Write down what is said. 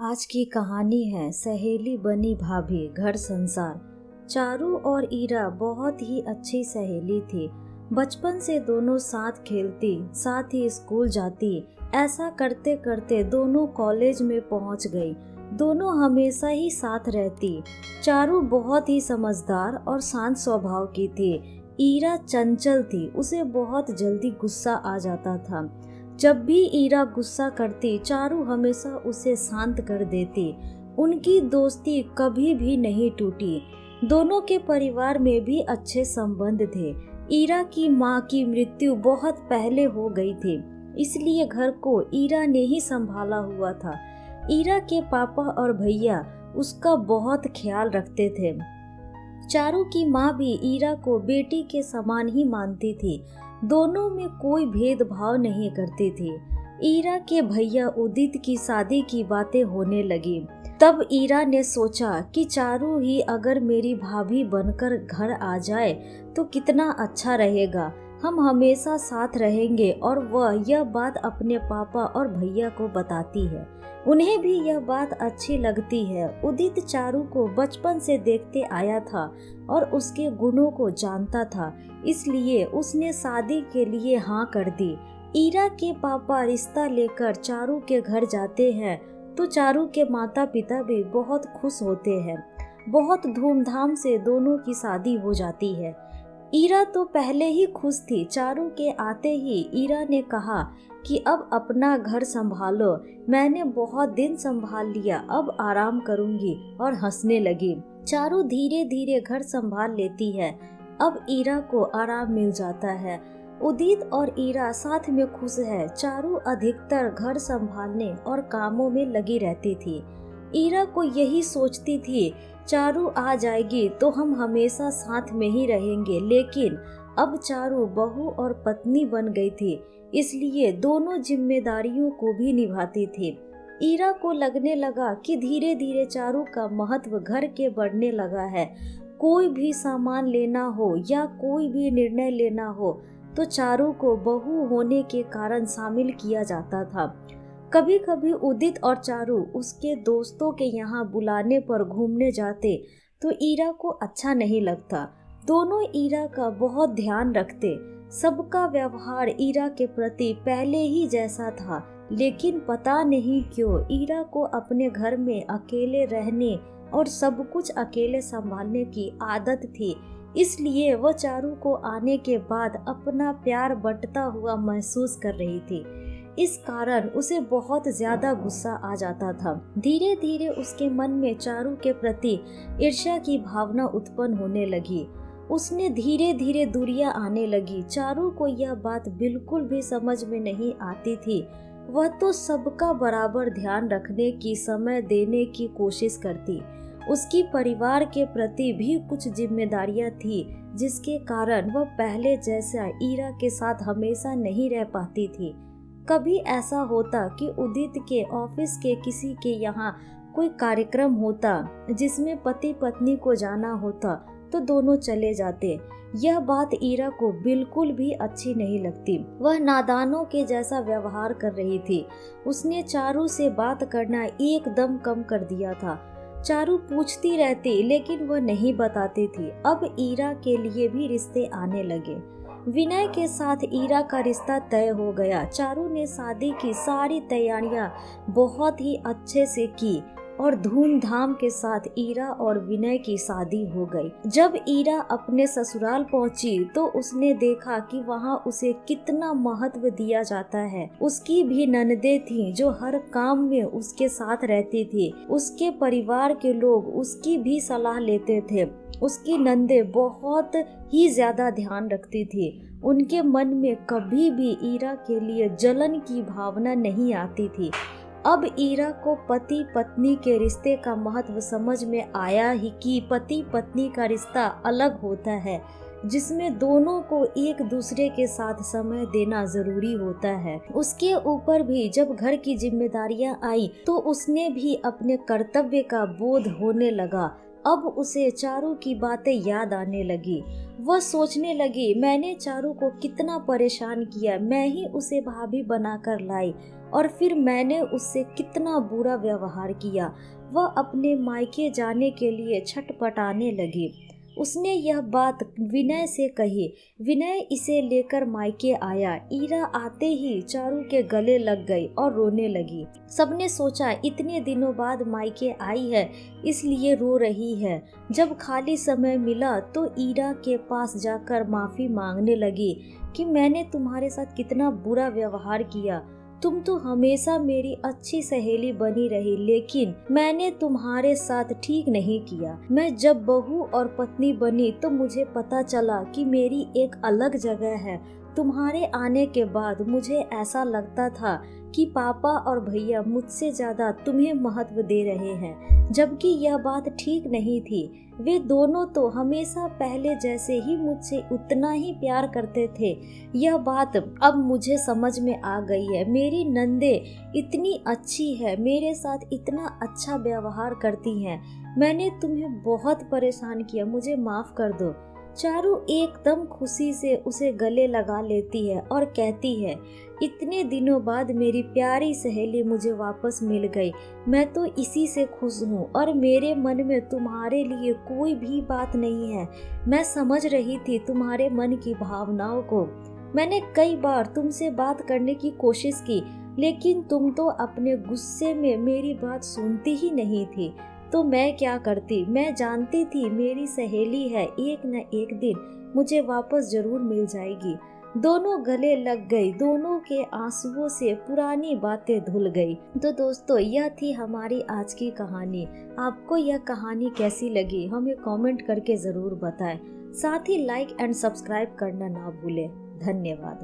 आज की कहानी है सहेली बनी भाभी घर संसार। चारू और ईरा बहुत ही अच्छी सहेली थी। बचपन से दोनों साथ खेलती, साथ ही स्कूल जाती। ऐसा करते करते दोनों कॉलेज में पहुंच गई। दोनों हमेशा ही साथ रहती। चारू बहुत ही समझदार और शांत स्वभाव की थी। ईरा चंचल थी, उसे बहुत जल्दी गुस्सा आ जाता था। जब भी ईरा गुस्सा करती, चारू हमेशा उसे शांत कर देती। उनकी दोस्ती कभी भी नहीं टूटी। दोनों के परिवार में भी अच्छे संबंध थे। ईरा की माँ की मृत्यु बहुत पहले हो गई थी, इसलिए घर को ईरा ने ही संभाला हुआ था। ईरा के पापा और भैया उसका बहुत ख्याल रखते थे। चारू की माँ भी ईरा को बेटी के समान ही मानती थी। दोनों में कोई भेदभाव नहीं करती थी। ईरा के भैया उदित की शादी की बातें होने लगी। तब ईरा ने सोचा कि चारू ही अगर मेरी भाभी बनकर घर आ जाए तो कितना अच्छा रहेगा। हम हमेशा साथ रहेंगे। और वह यह बात अपने पापा और भैया को बताती है। उन्हें भी यह बात अच्छी लगती है। उदित चारू को बचपन से देखते आया था और उसके गुणों को जानता था, इसलिए उसने शादी के लिए हाँ कर दी। ईरा के पापा रिश्ता लेकर चारू के घर जाते हैं तो चारू के माता पिता भी बहुत खुश होते हैं। बहुत धूमधाम से दोनों की शादी हो जाती है। ईरा तो पहले ही खुश थी। चारू के आते ही ईरा ने कहा कि अब अपना घर संभालो, मैंने बहुत दिन संभाल लिया, अब आराम करूंगी, और हंसने लगी। चारू धीरे धीरे घर संभाल लेती है। अब ईरा को आराम मिल जाता है। उदित और ईरा साथ में खुश है। चारू अधिकतर घर संभालने और कामों में लगी रहती थी। ईरा को यही सोचती थी, चारू आ जाएगी तो हम हमेशा साथ में ही रहेंगे। लेकिन अब चारू बहू और पत्नी बन गई थी, इसलिए दोनों जिम्मेदारियों को भी निभाती थी। ईरा को लगने लगा कि धीरे धीरे चारू का महत्व घर के बढ़ने लगा है। कोई भी सामान लेना हो या कोई भी निर्णय लेना हो तो चारू को बहू होने के कारण शामिल किया जाता था। कभी कभी उदित और चारू उसके दोस्तों के यहाँ बुलाने पर घूमने जाते तो ईरा को अच्छा नहीं लगता। दोनों ईरा का बहुत ध्यान रखते। सबका व्यवहार ईरा के प्रति पहले ही जैसा था, लेकिन पता नहीं क्यों ईरा को अपने घर में अकेले रहने और सब कुछ अकेले संभालने की आदत थी। इसलिए वह चारू को आने के बाद अपना प्यार बंटता हुआ महसूस कर रही थी। इस कारण उसे बहुत ज्यादा गुस्सा आ जाता था। धीरे धीरे उसके मन में चारू के प्रति ईर्ष्या की भावना उत्पन्न होने लगी। उसने धीरे धीरे दूरियां आने लगी। चारू को यह बात बिल्कुल भी समझ में नहीं आती थी। वह तो सबका बराबर ध्यान रखने की, समय देने की कोशिश करती। उसकी परिवार के प्रति भी कुछ जिम्मेदारियां थी, जिसके कारण वह पहले जैसा ईरा के साथ हमेशा नहीं रह पाती थी। कभी ऐसा होता कि उदित के ऑफिस के किसी के यहाँ कोई कार्यक्रम होता जिसमें पति पत्नी को जाना होता तो दोनों चले जाते। यह बात ईरा को बिल्कुल भी अच्छी नहीं लगती। वह नादानों के जैसा व्यवहार कर रही थी। उसने चारू से बात करना एकदम कम कर दिया था। चारू पूछती रहती, लेकिन वह नहीं बताती थी। अब ईरा के लिए भी रिश्ते आने लगे। विनय के साथ ईरा का रिश्ता तय हो गया। चारू ने शादी की सारी तैयारियां बहुत ही अच्छे से की और धूमधाम के साथ ईरा और विनय की शादी हो गई। जब ईरा अपने ससुराल पहुंची तो उसने देखा कि वहां उसे कितना महत्व दिया जाता है। उसकी भी ननदें थीं जो हर काम में उसके साथ रहती थी। उसके परिवार के लोग उसकी भी सलाह लेते थे। उसकी नंदें बहुत ही ज्यादा ध्यान रखती थी। उनके मन में कभी भी ईरा के लिए जलन की भावना नहीं आती थी। अब ईरा को पति पत्नी के रिश्ते का महत्व समझ में आया ही कि पति पत्नी का रिश्ता अलग होता है, जिसमें दोनों को एक दूसरे के साथ समय देना जरूरी होता है। उसके ऊपर भी जब घर की जिम्मेदारियां आई तो उसने भी अपने कर्तव्य का बोध होने लगा। अब उसे चारू की बातें याद आने लगी। वह सोचने लगी, मैंने चारू को कितना परेशान किया, मैं ही उसे भाभी बनाकर लाई। और फिर मैंने उससे कितना बुरा व्यवहार किया। वह अपने मायके जाने के लिए छटपटाने लगी। उसने यह बात विनय से कही। विनय इसे लेकर मायके आया। ईरा आते ही चारू के गले लग गई और रोने लगी। सबने सोचा इतने दिनों बाद मायके आई है इसलिए रो रही है। जब खाली समय मिला तो ईरा के पास जाकर माफी मांगने लगी कि मैंने तुम्हारे साथ कितना बुरा व्यवहार किया। तुम तो हमेशा मेरी अच्छी सहेली बनी रही, लेकिन मैंने तुम्हारे साथ ठीक नहीं किया। मैं जब बहू और पत्नी बनी तो मुझे पता चला कि मेरी एक अलग जगह है। तुम्हारे आने के बाद मुझे ऐसा लगता था कि पापा और भैया मुझसे ज्यादा तुम्हें महत्व दे रहे हैं, जबकि यह बात ठीक नहीं थी। वे दोनों तो हमेशा पहले जैसे ही मुझसे उतना ही प्यार करते थे। यह बात अब मुझे समझ में आ गई है। मेरी नंदे इतनी अच्छी है, मेरे साथ इतना अच्छा व्यवहार करती हैं। मैंने तुम्हें बहुत परेशान किया, मुझे माफ कर दो। चारू एकदम खुशी से उसे गले लगा लेती है और कहती है, इतने दिनों बाद मेरी प्यारी सहेली मुझे वापस मिल गई। मैं तो इसी से खुश हूँ और मेरे मन में तुम्हारे लिए कोई भी बात नहीं है। मैं समझ रही थी तुम्हारे मन की भावनाओं को। मैंने कई बार तुमसे बात करने की कोशिश की, लेकिन तुम तो अपने गुस्से में मेरी बात सुनती ही नहीं थी। तो मैं क्या करती? मैं जानती थी मेरी सहेली है, एक न एक दिन मुझे वापस जरूर मिल जाएगी। दोनों गले लग गई। दोनों के आंसुओं से पुरानी बातें धुल गई। तो दोस्तों, यह थी हमारी आज की कहानी। आपको यह कहानी कैसी लगी हमें कमेंट करके जरूर बताएं। साथ ही लाइक एंड सब्सक्राइब करना ना भूलें। धन्यवाद।